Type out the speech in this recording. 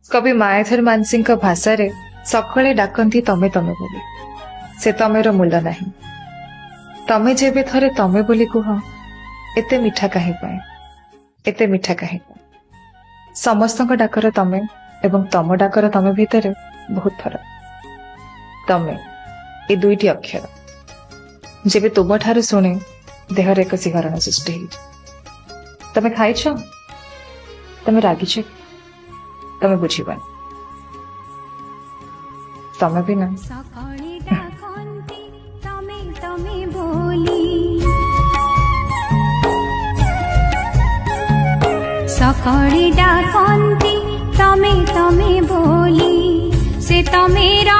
कवि मायाधर मानसी भाषा रे सकाळे डाकती तमे तमे बोली से तमेर मूल्य नहीं। तमे जेबे थरे तमे बोली कुह एते मिठा काहे पाए, एते मिठा काहे पाए। समस्तक डाकर तमे एवं तम डाकर तमे भितर बहुत फरक। तमे ए दुईटी अक्षर जेबे तुम ठारू शुणे देहर एक शिहरण सृष्टि हो। तमे खाइछ, तमे रागिछ, तमे बुझीबन, तमे भी ना। सकाळे डाकंती तमे तमे बोली से तमेरा